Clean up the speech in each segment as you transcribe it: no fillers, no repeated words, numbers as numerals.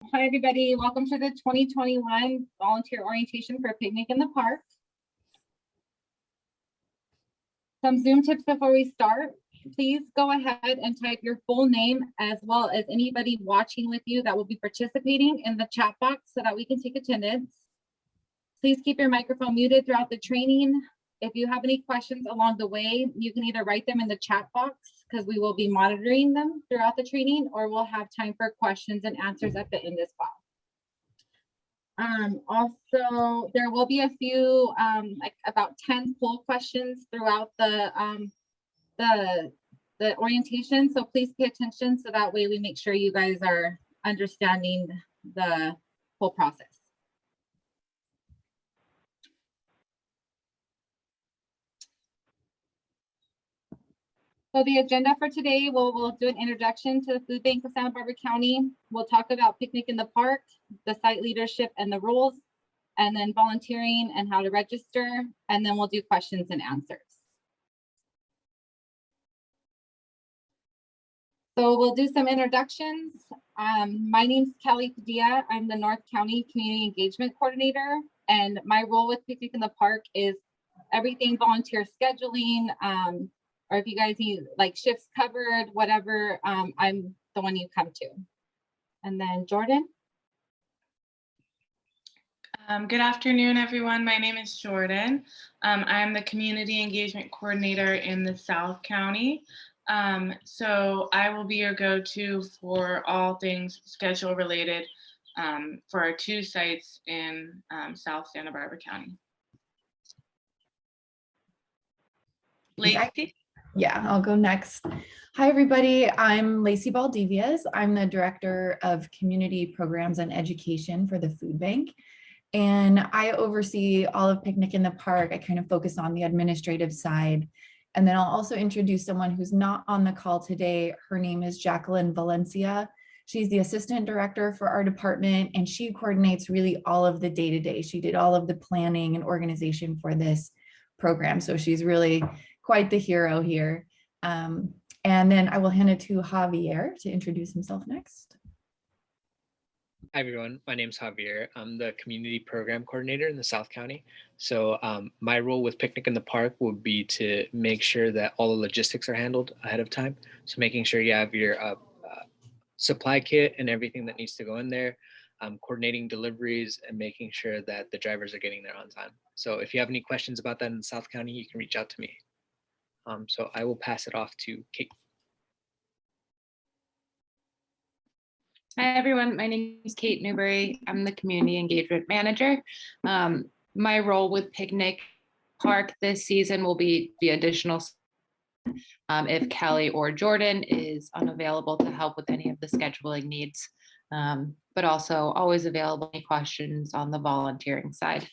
Hi, everybody. Welcome to the 2021 Volunteer Orientation for Picnic in the Park. Some Zoom tips before we start. Please go ahead and type your full name as well as anybody watching with you that will be participating in the chat box so that we can take attendance. Please keep your microphone muted throughout the training. If you have any questions along the way, you can either write them in the chat box because we will be monitoring them throughout the training, or we'll have time for questions and answers at the end as well. Also, there will be a few, like about 10 poll questions throughout the orientation. So please pay attention so that way we make sure you guys are understanding the whole process. So the agenda for today, we'll do an introduction to the Food Bank of Santa Barbara County. We'll talk about Picnic in the Park, the site leadership and the rules, and then volunteering and how to register, and then we'll do questions and answers. So we'll do some introductions. My name's Kelly Padilla. I'm the North County Community Engagement Coordinator, and my role with Picnic in the Park is everything volunteer scheduling, or if you guys need like shifts covered, whatever, I'm the one you come to. And then Jordan. Good afternoon, everyone. My name is Jordan. I'm the Community Engagement Coordinator in the South County. So I will be your go-to for all things schedule related for our 2 sites in South Santa Barbara County. Lacey? Yeah, I'll go next. Hi, everybody. I'm Lacey Baldivias. I'm the Director of Community Programs and Education for the Food Bank. And I oversee all of Picnic in the Park. I kind of focus on the administrative side. And then I'll also introduce someone who's not on the call today. Her name is Jacqueline Valencia. She's the Assistant Director for our department, and she coordinates really all of the day-to-day. She did all of the planning and organization for this program. So she's really quite the hero here. And then I will hand it to Javier to introduce himself next. Hi, everyone. My name is Javier. I'm the Community Program Coordinator in the South County. So my role with Picnic in the Park would be to make sure that all the logistics are handled ahead of time. So making sure you have your supply kit and everything that needs to go in there, coordinating deliveries and making sure that the drivers are getting there on time. So if you have any questions about that in the South County, you can reach out to me. So I will pass it off to Kate. Hi, everyone. My name is Kate Newberry. I'm the Community Engagement Manager. My role with Picnic Park this season will be the additional if Kelly or Jordan is unavailable to help with any of the scheduling needs, but also always available any questions on the volunteering side.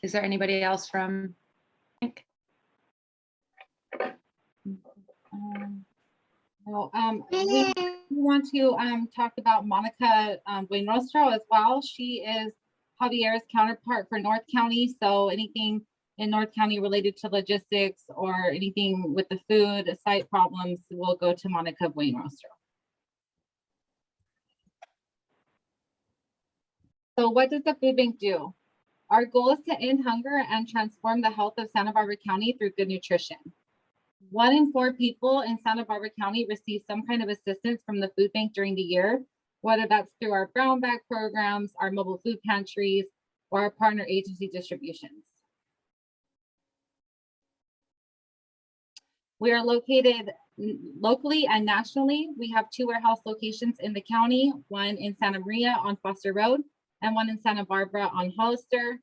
Is there anybody else from Picnic? We want to talk about Monica Buenrostro as well. She is Javier's counterpart for North County. So anything in North County related to logistics or anything with the food site problems will go to Monica Buenrostro. So what does the food bank do? Our goal is to end hunger and transform the health of Santa Barbara County through good nutrition. 1 in 4 people in Santa Barbara County receive some kind of assistance from the food bank during the year, whether that's through our brown bag programs, our mobile food pantries, or our partner agency distributions. We are located locally and nationally. We have 2 warehouse locations in the county, one in Santa Maria on Foster Road and one in Santa Barbara on Hollister.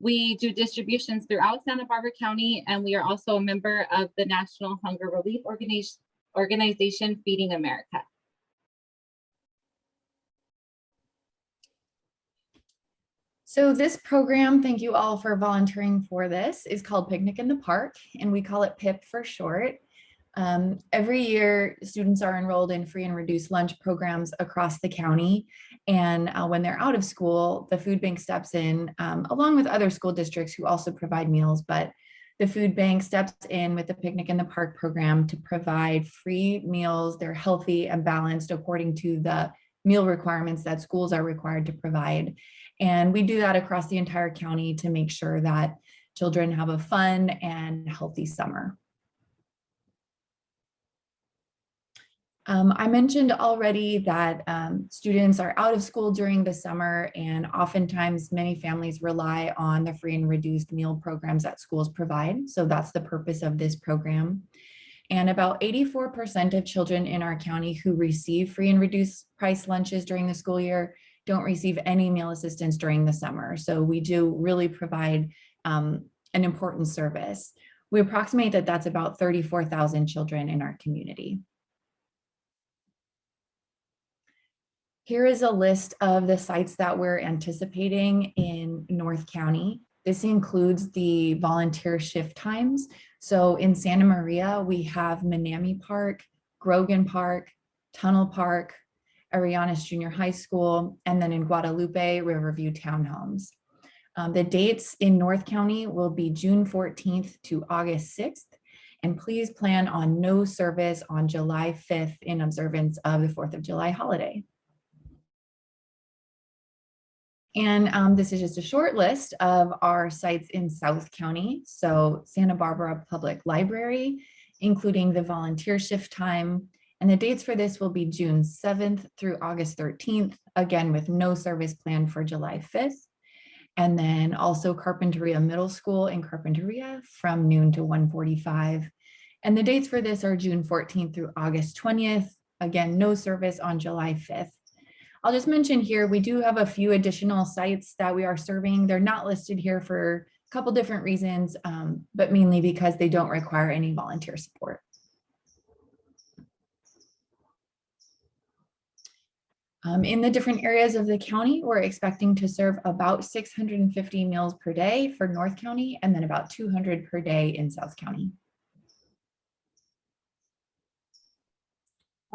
We do distributions throughout Santa Barbara County, and we are also a member of the National Hunger Relief Organization Feeding America. So this program, thank you all for volunteering for this, is called Picnic in the Park, and we call it PIP for short. Every year, students are enrolled in free and reduced lunch programs across the county. And when they're out of school, the food bank steps in along with other school districts who also provide meals. But The food bank steps in with the Picnic in the Park program to provide free meals. They're healthy and balanced according to the meal requirements that schools are required to provide. And we do that across the entire county to make sure that children have a fun and healthy summer. I mentioned already that students are out of school during the summer, and oftentimes many families rely on the free and reduced meal programs that schools provide. So that's the purpose of this program. And about 84% of children in our county who receive free and reduced price lunches during the school year don't receive any meal assistance during the summer. So we do really provide an important service. We approximate that that's about 34,000 children in our community. Here is a list of the sites that we're anticipating in North County. This includes the volunteer shift times. So in Santa Maria, we have Manami Park, Grogan Park, Tunnel Park, Arianes Junior High School, and then in Guadalupe, Riverview Townhomes. The dates in North County will be June 14th to August 6th. And please plan on no service on July 5th in observance of the 4th of July holiday. And this is just a short list of our sites in South County. So Santa Barbara Public Library, including the volunteer shift time. And the dates for this will be June 7th through August 13th, again, with no service planned for July 5th. And then also Carpinteria Middle School in Carpinteria from noon to 1:45. And the dates for this are June 14th through August 20th. Again, no service on July 5th. I'll just mention here, we do have a few additional sites that we are serving. They're not listed here for a couple different reasons, but mainly because they don't require any volunteer support. In the different areas of the county, we're expecting to serve about 650 meals per day for North County, and then about 200 per day in South County.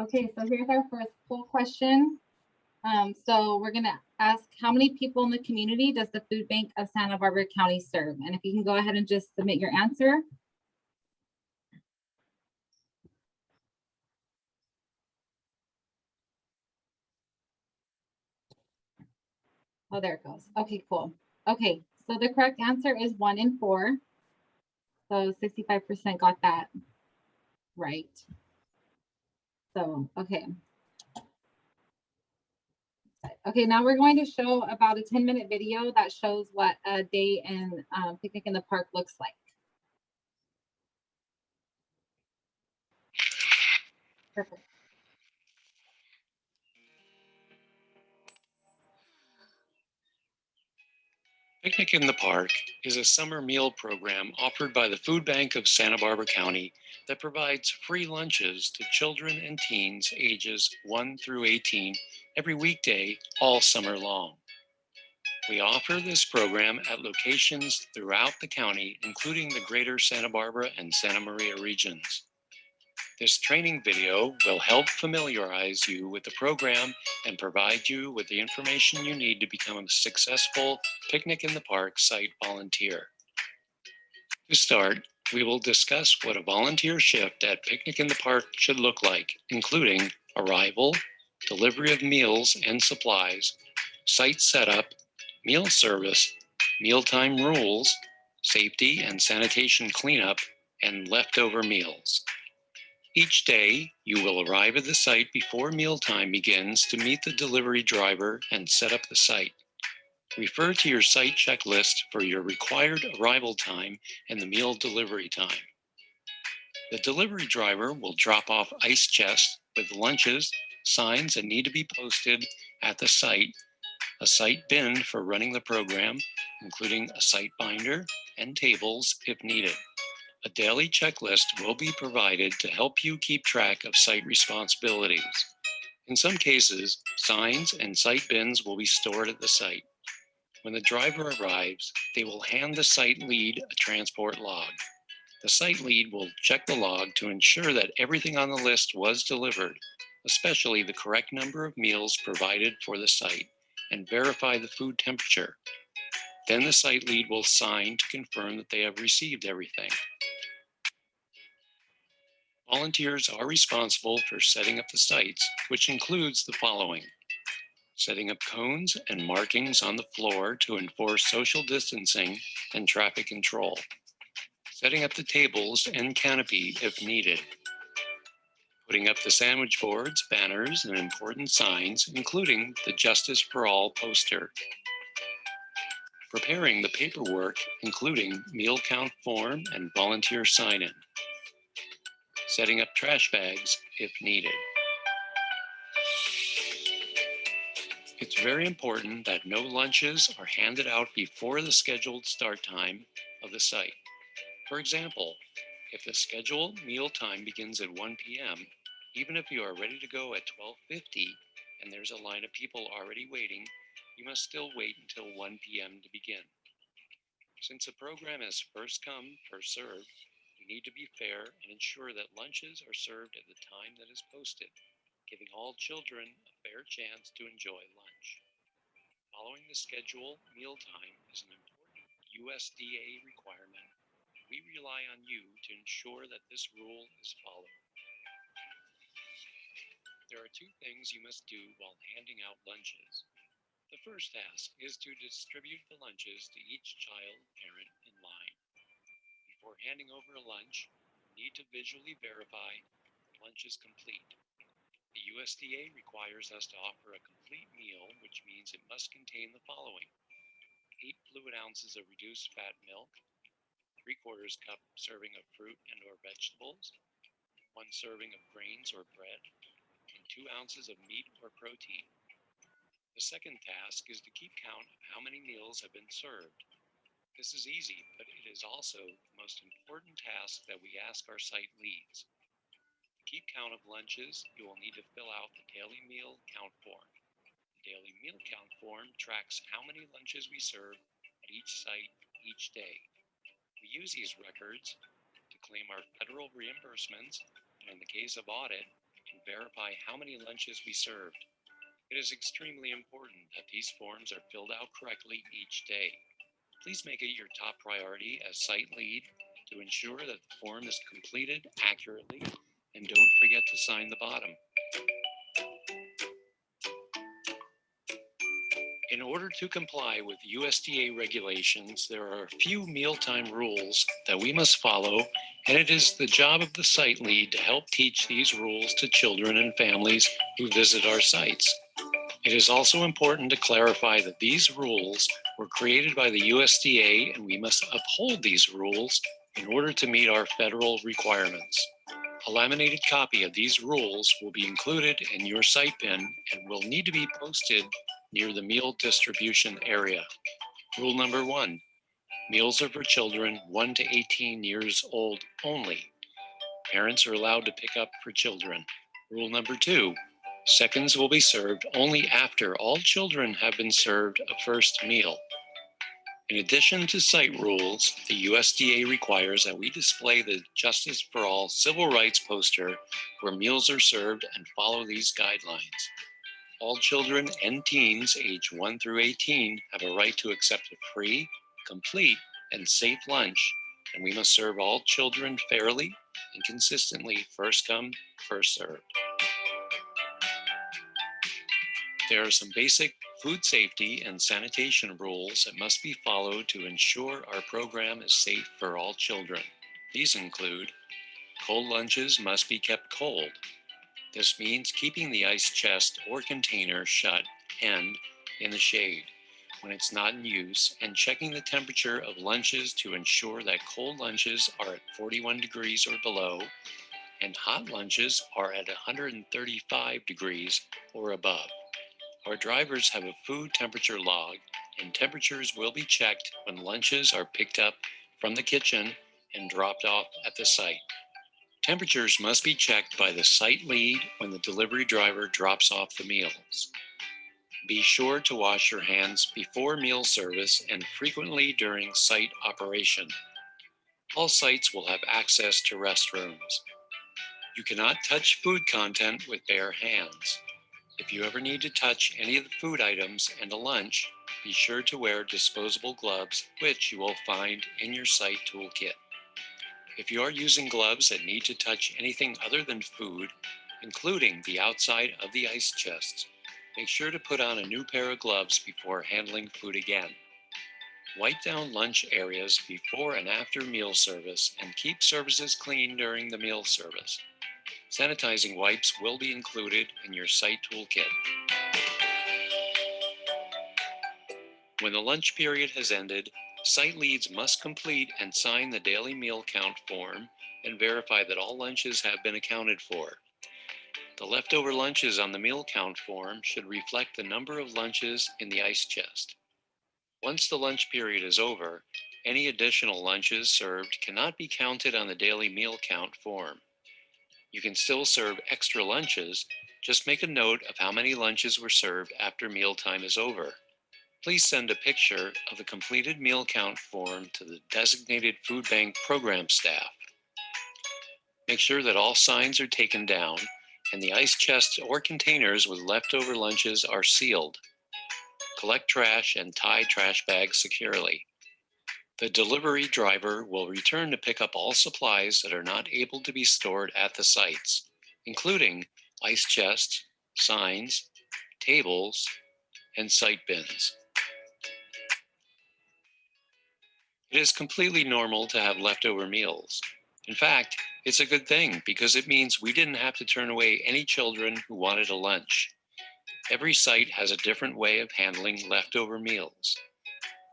Okay, so here's our first poll question. So we're gonna ask, how many people in the community does the Food Bank of Santa Barbara County serve? And if you can go ahead and just submit your answer. Oh, there it goes. Okay, cool. Okay, so the correct answer is 1 in 4. So 65% got that right. So, okay. Okay, now we're going to show about a 10-minute video that shows what a day in Picnic in the Park looks like. Perfect. Picnic in the Park is a summer meal program offered by the Food Bank of Santa Barbara County that provides free lunches to children and teens ages 1 through 18 every weekday all summer long. We offer this program at locations throughout the county, including the greater Santa Barbara and Santa Maria regions. This training video will help familiarize you with the program and provide you with the information you need to become a successful Picnic in the Park site volunteer. To start, we will discuss what a volunteer shift at Picnic in the Park should look like, including arrival, delivery of meals and supplies, site setup, meal service, mealtime rules, safety and sanitation cleanup, and leftover meals. Each day, you will arrive at the site before mealtime begins to meet the delivery driver and set up the site. Refer to your site checklist for your required arrival time and the meal delivery time. The delivery driver will drop off ice chests with lunches, signs that need to be posted at the site, a site bin for running the program, including a site binder and tables if needed. A daily checklist will be provided to help you keep track of site responsibilities. In some cases, signs and site bins will be stored at the site. When the driver arrives, they will hand the site lead a transport log. The site lead will check the log to ensure that everything on the list was delivered, especially the correct number of meals provided for the site, and verify the food temperature. Then the site lead will sign to confirm that they have received everything. Volunteers are responsible for setting up the sites, which includes the following: setting up cones and markings on the floor to enforce social distancing and traffic control, setting up the tables and canopy if needed, putting up the sandwich boards, banners, and important signs, including the Justice for All poster, preparing the paperwork, including meal count form and volunteer sign-in, setting up trash bags if needed. It's very important that no lunches are handed out before the scheduled start time of the site. For example, if the scheduled meal time begins at 1 p.m., even if you are ready to go at 12:50 and there's a line of people already waiting, you must still wait until 1 p.m. to begin. Since the program is first come, first served, you need to be fair and ensure that lunches are served at the time that is posted, giving all children a fair chance to enjoy lunch. Following the schedule mealtime is an important USDA requirement. We rely on you to ensure that this rule is followed. There are two things you must do while handing out lunches. The first task is to distribute the lunches to each child parent in line. Before handing over a lunch, you need to visually verify the lunch is complete. The USDA requires us to offer a complete meal, which means it must contain the following: 8 fluid ounces of reduced fat milk, 3/4 cup serving of fruit and or vegetables, 1 serving of grains or bread, and 2 ounces of meat or protein. The second task is to keep count of how many meals have been served. This is easy, but it is also the most important task that we ask our site leads. To keep count of lunches, you will need to fill out the daily meal count form. The daily meal count form tracks how many lunches we serve at each site each day. We use these records to claim our federal reimbursements, and in the case of audit, to verify how many lunches we served. It is extremely important that these forms are filled out correctly each day. Please make it your top priority as site lead to ensure that the form is completed accurately, and don't forget to sign the bottom. In order to comply with USDA regulations, there are a few mealtime rules that we must follow, and it is the job of the site lead to help teach these rules to children and families who visit our sites. It is also important to clarify that these rules were created by the USDA, and we must uphold these rules in order to meet our federal requirements. A laminated copy of these rules will be included in your site bin and will need to be posted near the meal distribution area. Rule number 1, meals are for children 1 to 18 years old only. Parents are allowed to pick up for children. Rule number 2, seconds will be served only after all children have been served a first meal. In addition to site rules, the USDA requires that we display the Justice for All Civil Rights poster where meals are served and follow these guidelines. All children and teens age 1 through 18 have a right to accept a free, complete, and safe lunch, and we must serve all children fairly and consistently, first come, first served. There are some basic food safety and sanitation rules that must be followed to ensure our program is safe for all children. These include: cold lunches must be kept cold. This means keeping the ice chest or container shut and in the shade when it's not in use, and checking the temperature of lunches to ensure that cold lunches are at 41 degrees or below, and hot lunches are at 135 degrees or above. Our drivers have a food temperature log, and temperatures will be checked when lunches are picked up from the kitchen and dropped off at the site. Temperatures must be checked by the site lead when the delivery driver drops off the meals. Be sure to wash your hands before meal service and frequently during site operation. All sites will have access to restrooms. You cannot touch food content with bare hands. If you ever need to touch any of the food items and a lunch, be sure to wear disposable gloves, which you will find in your site toolkit. If you are using gloves that need to touch anything other than food, including the outside of the ice chests, make sure to put on a new pair of gloves before handling food again. Wipe down lunch areas before and after meal service and keep surfaces clean during the meal service. Sanitizing wipes will be included in your site toolkit. When the lunch period has ended, site leads must complete and sign the daily meal count form and verify that all lunches have been accounted for. The leftover lunches on the meal count form should reflect the number of lunches in the ice chest. Once the lunch period is over, any additional lunches served cannot be counted on the daily meal count form. You can still serve extra lunches, just make a note of how many lunches were served after mealtime is over. Please send a picture of the completed meal count form to the designated food bank program staff. Make sure that all signs are taken down and the ice chests or containers with leftover lunches are sealed. Collect trash and tie trash bags securely. The delivery driver will return to pick up all supplies that are not able to be stored at the sites, including ice chests, signs, tables, and site bins. It is completely normal to have leftover meals. In fact, it's a good thing because it means we didn't have to turn away any children who wanted a lunch. Every site has a different way of handling leftover meals.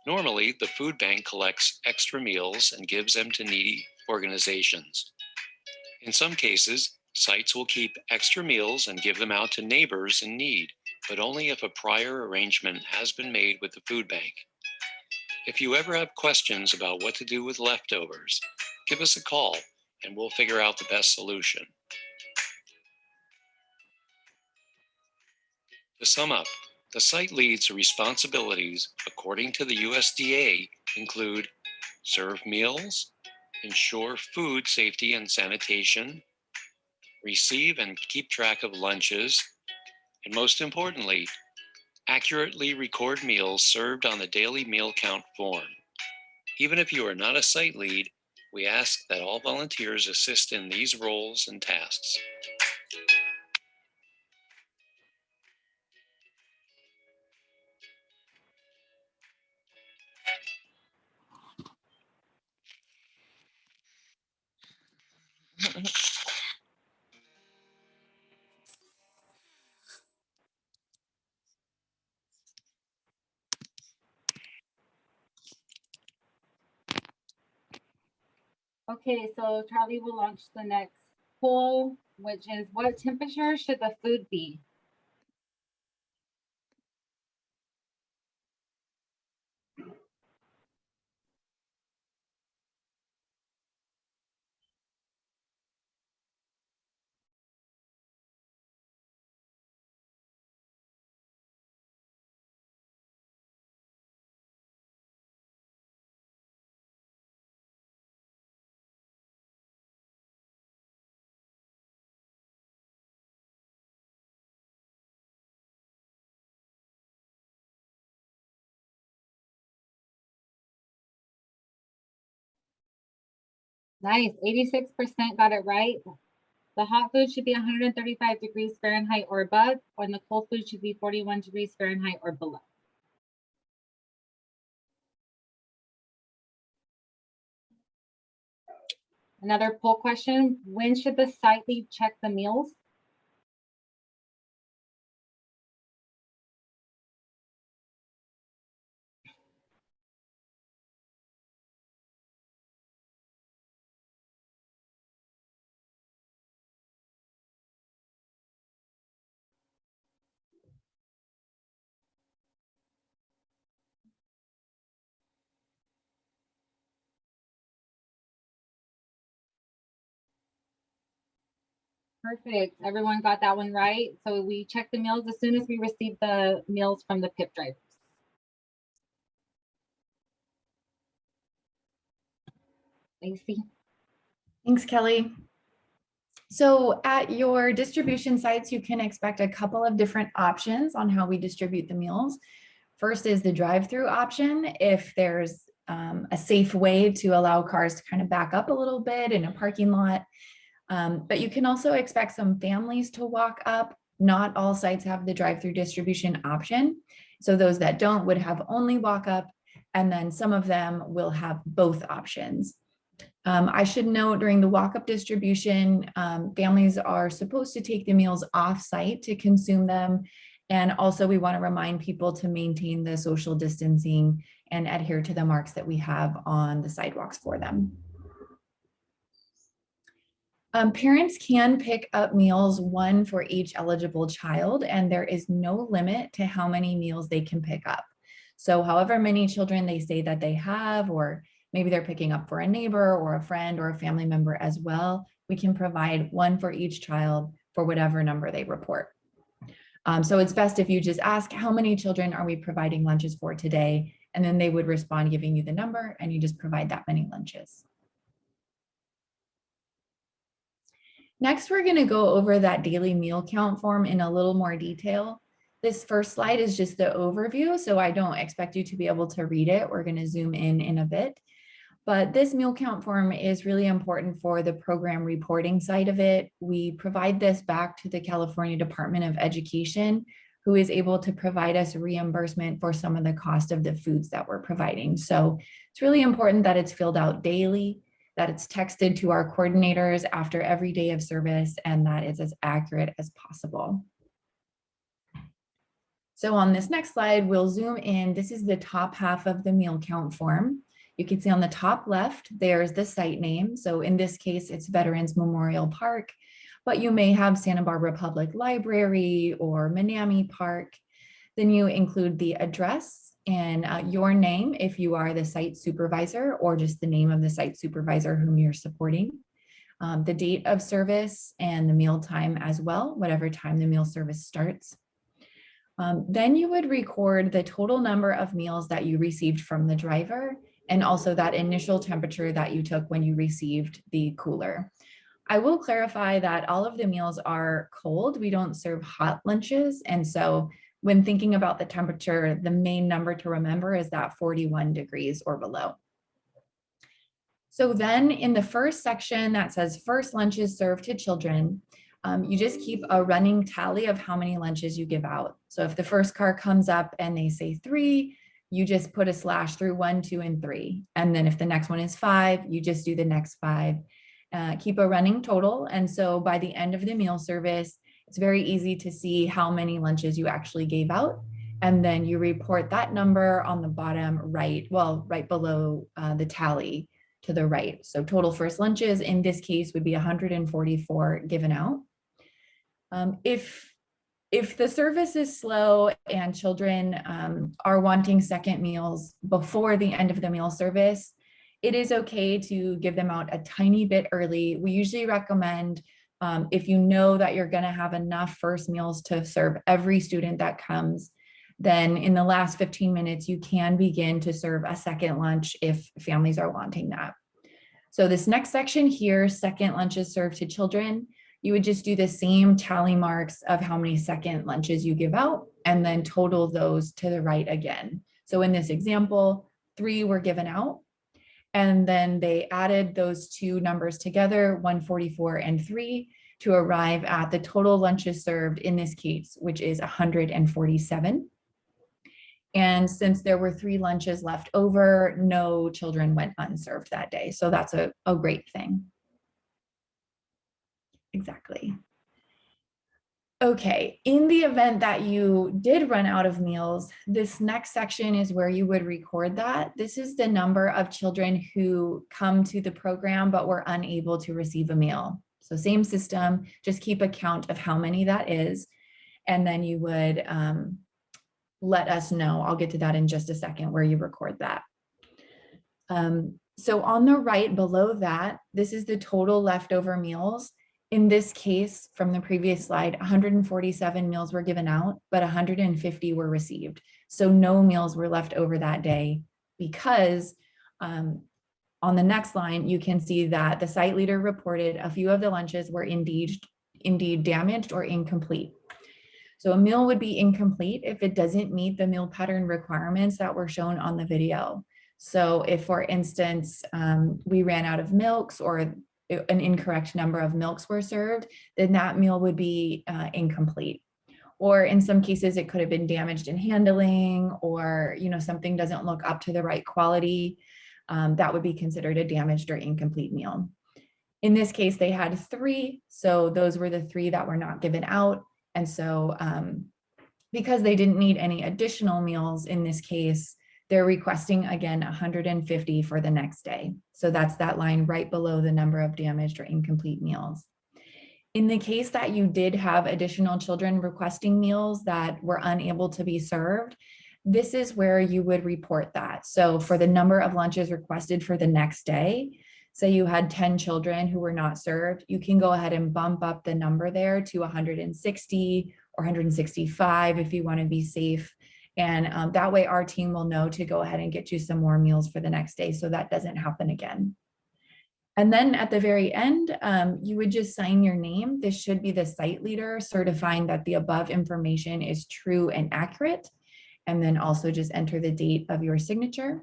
Normally, the food bank collects extra meals and gives them to needy organizations. In some cases, sites will keep extra meals and give them out to neighbors in need, but only if a prior arrangement has been made with the food bank. If you ever have questions about what to do with leftovers, give us a call and we'll figure out the best solution. To sum up, the site lead's responsibilities, according to the USDA, include serve meals, ensure food safety and sanitation, receive and keep track of lunches, and most importantly, accurately record meals served on the daily meal count form. Even if you are not a site lead, we ask that all volunteers assist in these roles and tasks. Okay, so Charlie will launch the next poll, which is what temperature should the food be? Nice, 86% got it right. The hot food should be 135 degrees Fahrenheit or above, and the cold food should be 41 degrees Fahrenheit or below. Another poll question, when should the site lead check the meals? Perfect, everyone got that one right. So we check the meals as soon as we receive the meals from the PIP drivers. Lacey. Thanks, Kelly. So at your distribution sites, you can expect a couple of different options on how we distribute the meals. First is the drive-through option. If there's a safe way to allow cars to kind of back up a little bit in a parking lot. But you can also expect some families to walk up. Not all sites have the drive-through distribution option. So those that don't would have only walk up, and then some of them will have both options. I should note during the walk-up distribution, families are supposed to take the meals off-site to consume them. And also we want to remind people to maintain the social distancing and adhere to the marks that we have on the sidewalks for them. Parents can pick up meals, one for each eligible child, and there is no limit to how many meals they can pick up. So however many children they say that they have, or maybe they're picking up for a neighbor or a friend or a family member as well, we can provide one for each child for whatever number they report. So it's best if you just ask, how many children are we providing lunches for today? And then they would respond giving you the number, and you just provide that many lunches. Next, we're going to go over that daily meal count form in a little more detail. This first slide is just the overview, so I don't expect you to be able to read it. We're going to zoom in a bit. But this meal count form is really important for the program reporting side of it. We provide this back to the California Department of Education, who is able to provide us reimbursement for some of the cost of the foods that we're providing. So it's really important that it's filled out daily, that it's texted to our coordinators after every day of service, and that it's as accurate as possible. So on this next slide, we'll zoom in. This is the top half of the meal count form. You can see on the top left, there's the site name. So in this case, it's Veterans Memorial Park, but you may have Santa Barbara Public Library or Manami Park. Then you include the address and your name if you are the site supervisor, or just the name of the site supervisor whom you're supporting. The date of service and the meal time as well, whatever time the meal service starts. Then you would record the total number of meals that you received from the driver, and also that initial temperature that you took when you received the cooler. I will clarify that all of the meals are cold. We don't serve hot lunches. And so when thinking about the temperature, the main number to remember is that 41 degrees or below. So then in the first section that says first lunches served to children, you just keep a running tally of how many lunches you give out. So if the first car comes up and they say 3, you just put a slash through 1, 2, and 3. And then if the next one is 5, you just do the next 5. Keep a running total. And so by the end of the meal service, it's very easy to see how many lunches you actually gave out. And then you report that number on the bottom right, well, right below the tally to the right. So total first lunches in this case would be 144 given out. If the service is slow and children are wanting second meals before the end of the meal service, it is okay to give them out a tiny bit early. We usually recommend, if you know that you're going to have enough first meals to serve every student that comes, then in the last 15 minutes, you can begin to serve a second lunch if families are wanting that. So this next section here, second lunches served to children, you would just do the same tally marks of how many second lunches you give out, and then total those to the right again. So in this example, 3 were given out, and then they added those two numbers together, 144 and 3, to arrive at the total lunches served in this case, which is 147. And since there were 3 lunches left over, no children went unserved that day. So that's a great thing. Exactly. Okay, in the event that you did run out of meals, this next section is where you would record that. This is the number of children who come to the program but were unable to receive a meal. So same system, just keep a count of how many that is, and then you would let us know. I'll get to that in just a second where you record that. So on the right below that, this is the total leftover meals. In this case, from the previous slide, 147 meals were given out, but 150 were received. So no meals were left over that day because On the next line, you can see that the site leader reported a few of the lunches were indeed damaged or incomplete. So a meal would be incomplete if it doesn't meet the meal pattern requirements that were shown on the video. So if, for instance, we ran out of milks or an incorrect number of milks were served, then that meal would be incomplete. Or in some cases, it could have been damaged in handling, or something doesn't look up to the right quality. That would be considered a damaged or incomplete meal. In this case, they had 3, so those were the 3 that were not given out. And so because they didn't need any additional meals in this case, they're requesting again 150 for the next day. So that's that line right below the number of damaged or incomplete meals. In the case that you did have additional children requesting meals that were unable to be served, this is where you would report that. So for the number of lunches requested for the next day, say you had 10 children who were not served, you can go ahead and bump up the number there to 160 or 165 if you want to be safe. And that way our team will know to go ahead and get you some more meals for the next day so that doesn't happen again. And then at the very end, you would just sign your name. This should be the site leader certifying that the above information is true and accurate. And then also just enter the date of your signature.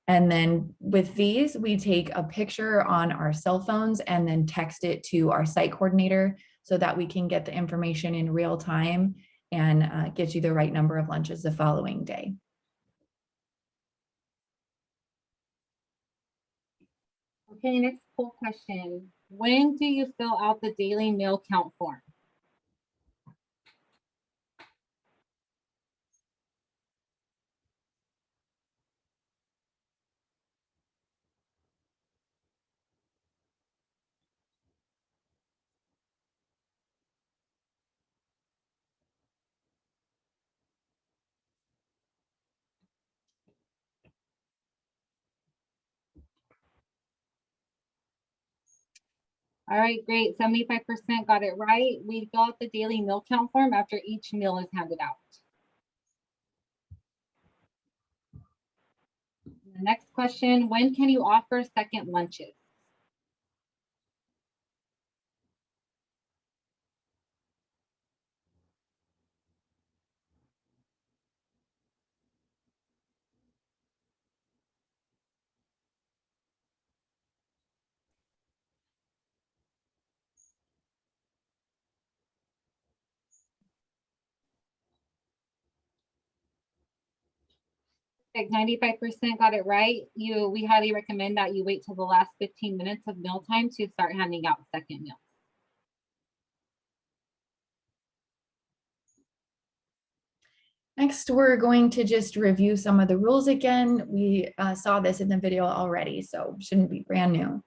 And then with these, we take a picture on our cell phones and then text it to our site coordinator so that we can get the information in real time and get you the right number of lunches the following day. Okay, next poll question. When do you fill out the daily meal count form? All right, great. 75% got it right. We fill out the daily meal count form after each meal is handed out. The next question, when can you offer second lunches? Like 95% got it right. We highly recommend that you wait till the last 15 minutes of mealtime to start handing out second meals. Next, we're going to just review some of the rules again. We saw this in the video already, so shouldn't be brand new.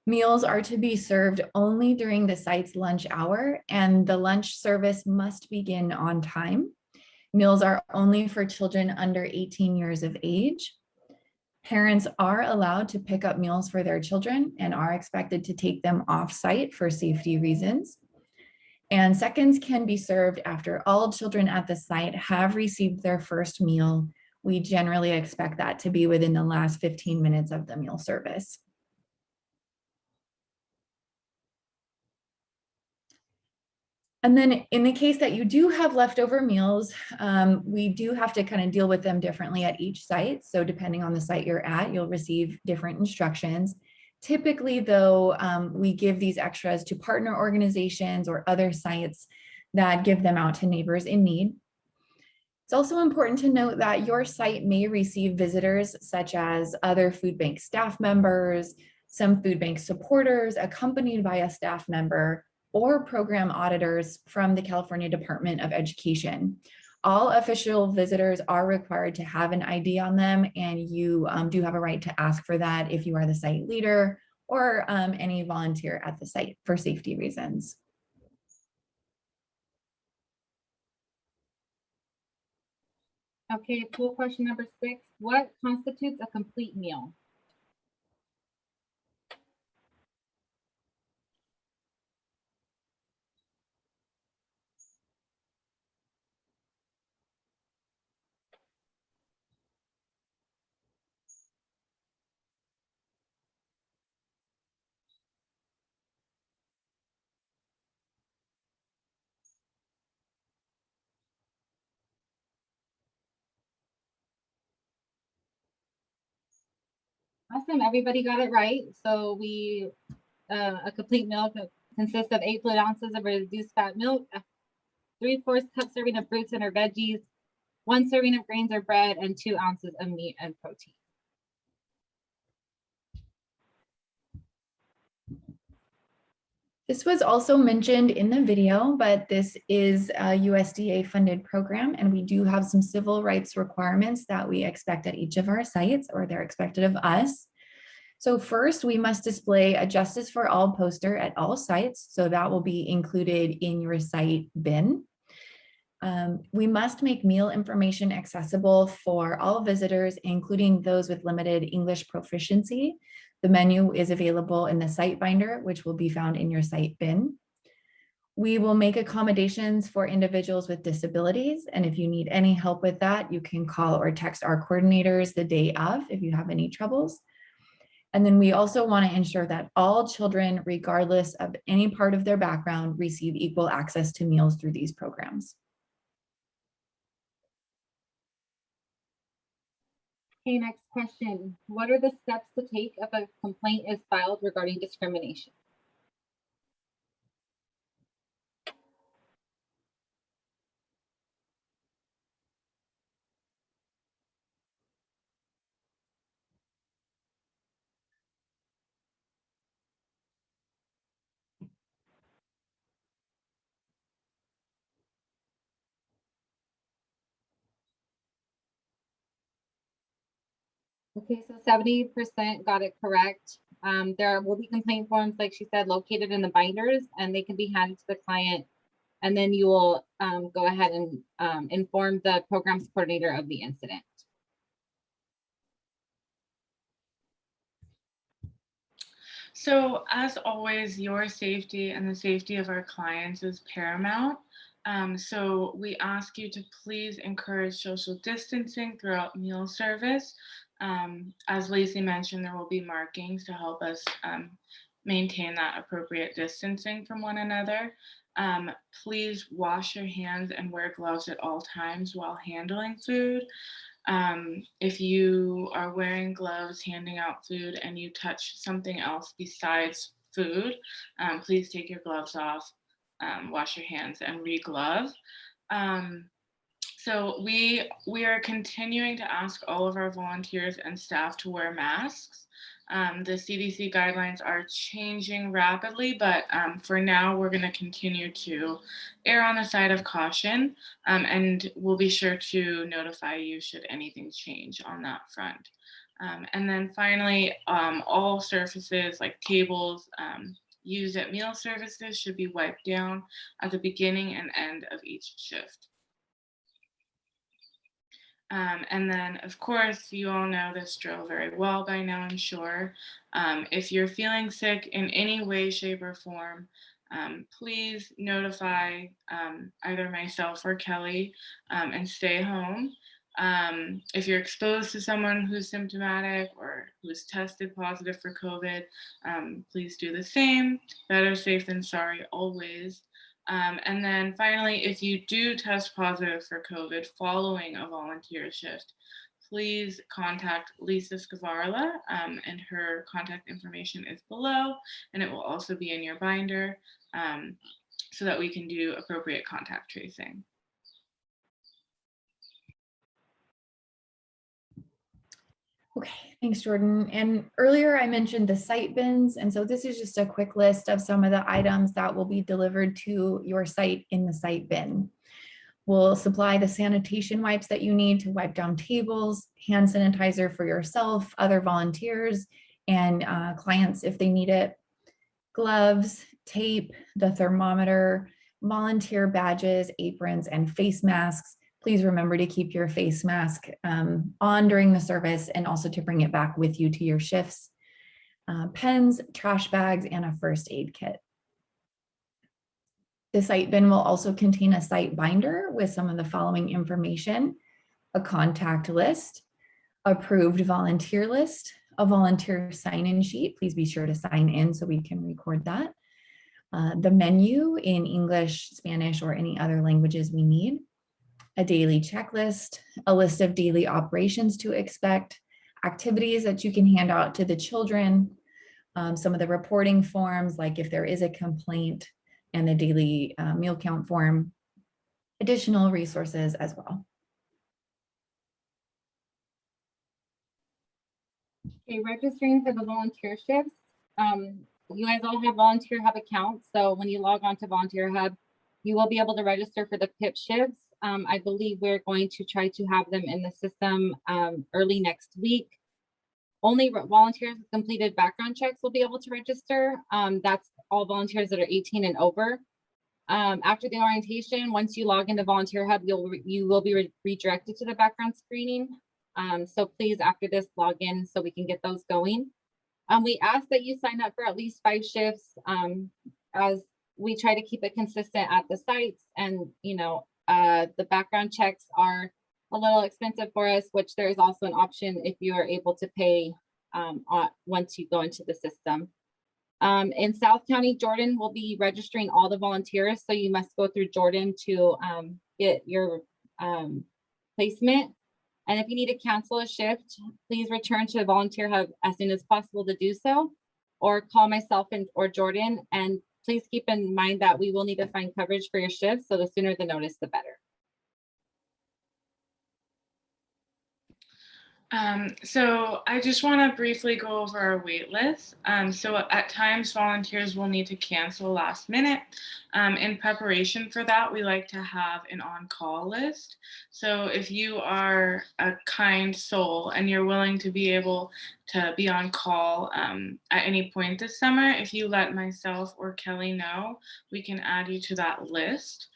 Meals are to be served only during the site's lunch hour, and the lunch service must begin on time. Meals are only for children under 18 years of age. Parents are allowed to pick up meals for their children and are expected to take them off-site for safety reasons. And seconds can be served after all children at the site have received their first meal. We generally expect that to be within the last 15 minutes of the meal service. And then in the case that you do have leftover meals, we do have to kind of deal with them differently at each site. So depending on the site you're at, you'll receive different instructions. Typically though, we give these extras to partner organizations or other sites that give them out to neighbors in need. It's also important to note that your site may receive visitors such as other food bank staff members, some food bank supporters accompanied by a staff member, or program auditors from the California Department of Education. All official visitors are required to have an ID on them, and you do have a right to ask for that if you are the site leader or any volunteer at the site for safety reasons. Okay, pool question number 6. What constitutes a complete meal? Awesome, everybody got it right. So a complete meal consists of 8 fluid ounces of reduced fat milk, a 3/4 cup serving of fruits and or veggies, 1 serving of grains or bread, and 2 ounces of meat and protein. This was also mentioned in the video, but this is a USDA funded program, and we do have some civil rights requirements that we expect at each of our sites, or they're expected of us. So first, we must display a Justice for All poster at all sites. So that will be included in your site bin. We must make meal information accessible for all visitors, including those with limited English proficiency. The menu is available in the site binder, which will be found in your site bin. We will make accommodations for individuals with disabilities. And if you need any help with that, you can call or text our coordinators the day of if you have any troubles. And then we also want to ensure that all children, regardless of any part of their background, receive equal access to meals through these programs. Okay, next question. What are the steps to take if a complaint is filed regarding discrimination? Okay, so 70% got it correct. There will be complaint forms, like she said, located in the binders, and they can be handed to the client. And then you will go ahead and inform the programs coordinator of the incident. So as always, your safety and the safety of our clients is paramount. So we ask you to please encourage social distancing throughout meal service. As Lacey mentioned, there will be markings to help us maintain that appropriate distancing from one another. Please wash your hands and wear gloves at all times while handling food. If you are wearing gloves, handing out food, and you touch something else besides food, please take your gloves off, wash your hands, and re-glove. So we are continuing to ask all of our volunteers and staff to wear masks. The CDC guidelines are changing rapidly, but for now, we're going to continue to err on the side of caution, and we'll be sure to notify you should anything change on that front. And then finally, all surfaces like tables used at meal services should be wiped down at the beginning and end of each shift. And then, of course, you all know this drill very well by now, I'm sure. If you're feeling sick in any way, shape, or form, please notify either myself or Kelly and stay home. If you're exposed to someone who's symptomatic or who's tested positive for COVID, please do the same. Better safe than sorry, always. And then finally, if you do test positive for COVID following a volunteer shift, please contact Lisa Scavarla, and her contact information is below, and it will also be in your binder so that we can do appropriate contact tracing. Okay, thanks, Jordan. And earlier I mentioned the site bins. And so this is just a quick list of some of the items that will be delivered to your site in the site bin. We'll supply the sanitation wipes that you need to wipe down tables, hand sanitizer for yourself, other volunteers, and clients if they need it, gloves, tape, the thermometer, volunteer badges, aprons, and face masks. Please remember to keep your face mask on during the service and also to bring it back with you to your shifts. Pens, trash bags, and a first aid kit. The site bin will also contain a site binder with some of the following information: a contact list, approved volunteer list, a volunteer sign-in sheet. Please be sure to sign in so we can record that. The menu in English, Spanish, or any other languages we need. A daily checklist, a list of daily operations to expect, activities that you can hand out to the children, some of the reporting forms, like if there is a complaint, and the daily meal count form, additional resources as well. Okay, registering for the volunteer shifts. You guys all have Volunteer Hub accounts, so when you log on to Volunteer Hub, you will be able to register for the PIP shifts. I believe we're going to try to have them in the system early next week. Only volunteers with completed background checks will be able to register. That's all volunteers that are 18 and over. After the orientation, once you log into Volunteer Hub, you will be redirected to the background screening. So please, after this, log in so we can get those going. We ask that you sign up for at least 5 shifts, as we try to keep it consistent at the sites. And the background checks are a little expensive for us, which there is also an option if you are able to pay once you go into the system. In South County, Jordan will be registering all the volunteers, so you must go through Jordan to get your placement. And if you need to cancel a shift, please return to Volunteer Hub as soon as possible to do so, or call myself or Jordan. And please keep in mind that we will need to find coverage for your shifts, so the sooner the notice, the better. So I just want to briefly go over our wait list. So at times volunteers will need to cancel last minute. In preparation for that, we like to have an on-call list. So if you are a kind soul and you're willing to be able to be on call at any point this summer, if you let myself or Kelly know, we can add you to that list.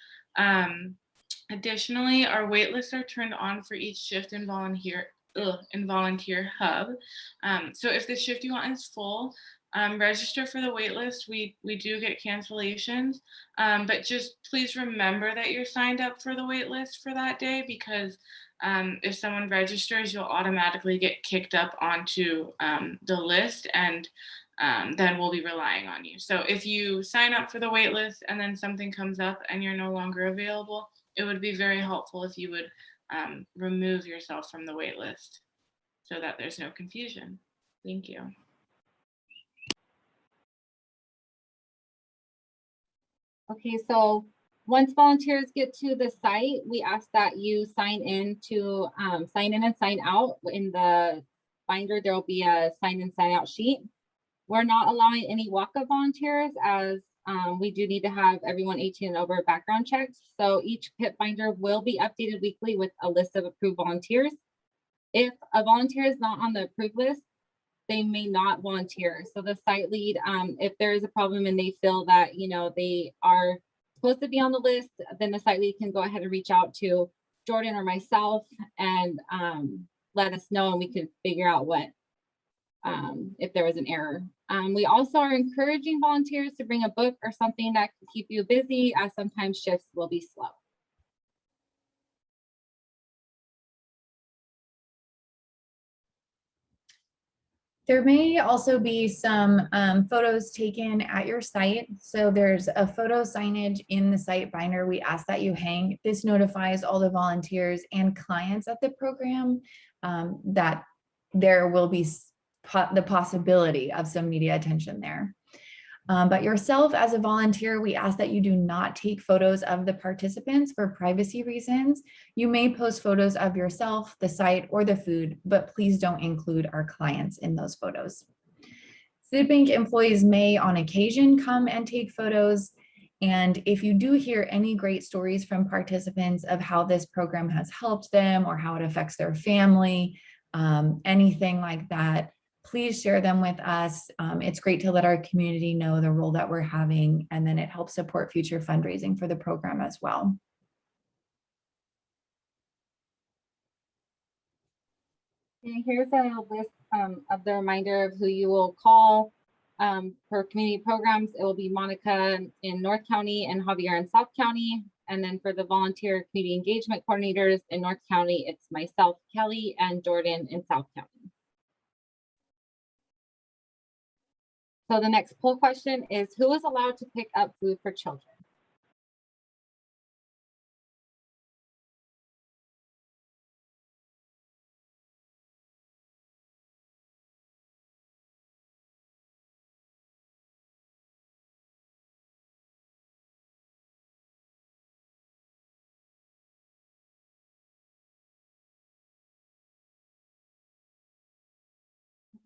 Additionally, our wait lists are turned on for each shift in Volunteer Hub. So if the shift you want is full, register for the wait list. We do get cancellations, but just please remember that you're signed up for the wait list for that day, because if someone registers, you'll automatically get kicked up onto the list, and then we'll be relying on you. So if you sign up for the wait list and then something comes up and you're no longer available, it would be very helpful if you would remove yourself from the wait list so that there's no confusion. Thank you. Okay, so once volunteers get to the site, we ask that you sign in and sign out. In the binder, there will be a sign in, sign out sheet. We're not allowing any walk-up volunteers, as we do need to have everyone 18 and over background checks. So each PIP binder will be updated weekly with a list of approved volunteers. If a volunteer is not on the approved list, they may not volunteer. So the site lead, if there is a problem and they feel that they are supposed to be on the list, then the site lead can go ahead and reach out to Jordan or myself and let us know, and we can figure out what if there was an error. We also are encouraging volunteers to bring a book or something that can keep you busy, as sometimes shifts will be slow. There may also be some photos taken at your site. So there's a photo signage in the site binder we ask that you hang. This notifies all the volunteers and clients at the program that there will be the possibility of some media attention there. But yourself as a volunteer, we ask that you do not take photos of the participants for privacy reasons. You may post photos of yourself, the site, or the food, but please don't include our clients in those photos. Food bank employees may on occasion come and take photos. And if you do hear any great stories from participants of how this program has helped them or how it affects their family, anything like that, please share them with us. It's great to let our community know the role that we're having, and then it helps support future fundraising for the program as well. And here's a list of the reminder of who you will call for community programs. It will be Monica in North County and Javier in South County. And then for the volunteer community engagement coordinators in North County, it's myself, Kelly, and Jordan in South County. So the next poll question is, who is allowed to pick up food for children?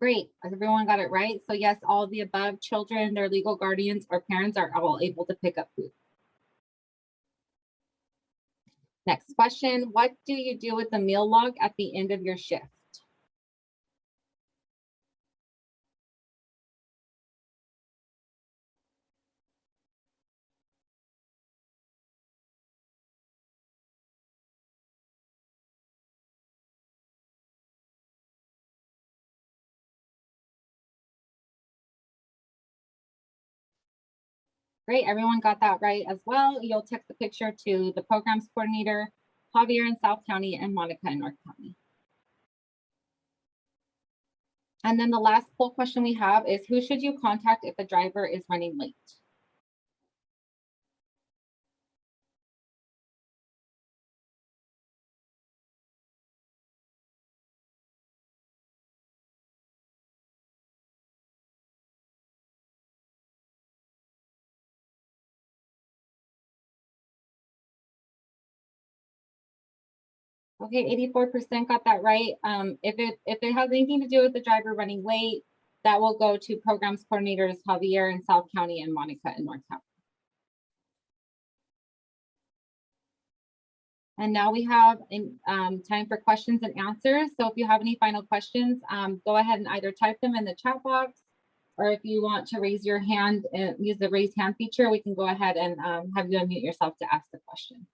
Great, everyone got it right. So yes, all of the above, children, their legal guardians, or parents are all able to pick up food. Next question, what do you do with the meal log at the end of your shift? Great, everyone got that right as well. You'll text the picture to the programs coordinator, Javier in South County and Monica in North County. And then the last poll question we have is, who should you contact if a driver is running late? Okay, 84% got that right. If it has anything to do with the driver running late, that will go to programs coordinators Javier in South County and Monica in North County. And now we have time for questions and answers. So if you have any final questions, go ahead and either type them in the chat box, or if you want to raise your hand and use the raise hand feature, we can go ahead and have you unmute yourself to ask the question.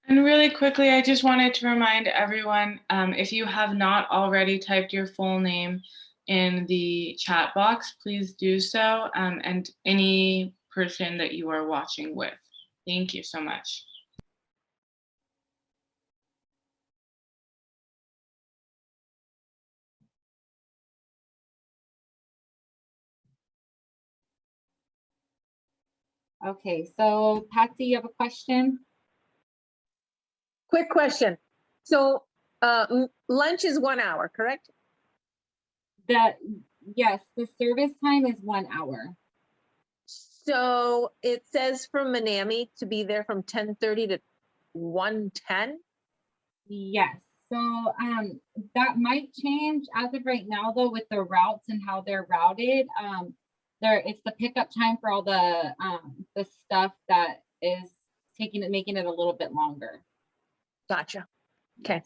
And really quickly, I just wanted to remind everyone, if you have not already typed your full name in the chat box, please do so, and any person that you are watching with. Thank you so much. Okay, so Patsy, you have a question? Quick question. So lunch is 1 hour, correct? Yes, the service time is 1 hour. So it says from Manami to be there from 10:30 to 1:10. Yes, so that might change as of right now though, with the routes and how they're routed. It's the pickup time for all the stuff that is making it a little bit longer. Gotcha. Okay.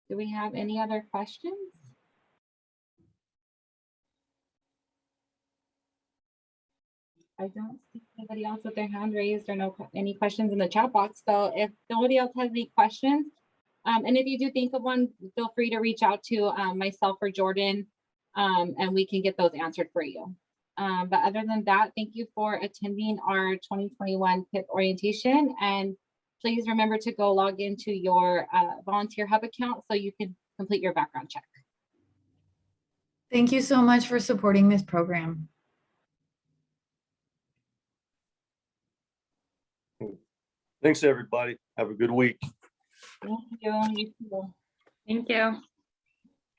Do we have any other questions? I don't see anybody else with their hand raised or any questions in the chat box. So if nobody else has any questions, and if you do think of one, feel free to reach out to myself or Jordan, and we can get those answered for you. But other than that, thank you for attending our 2021 PIP orientation. And please remember to go log into your Volunteer Hub account so you can complete your background check. Thank you so much for supporting this program. Thanks, everybody. Have a good week. Thank you. You too. Thank you.